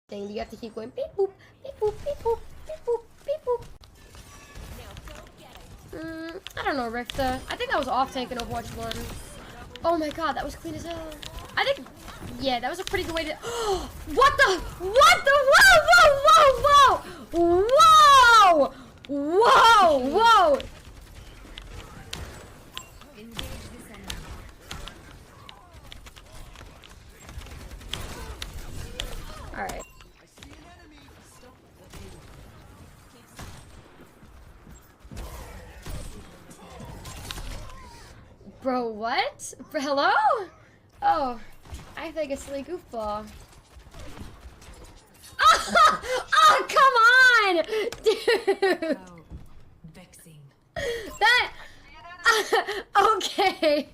thing. You have to keep going beep boop, beep boop, beep boop, beep boop, beep boop. I don't know, Richter. I think that was off tank in Overwatch 1. Oh my god, that was clean as hell. I think, yeah, that was a pretty good way to. What the? What the? Whoa! Whoa! Whoa! Whoa! Whoa! Whoa! All right. Bro, what? Hello? Oh, I think it's silly goofball. Oh, come on! Dude! Vexing. That... Okay.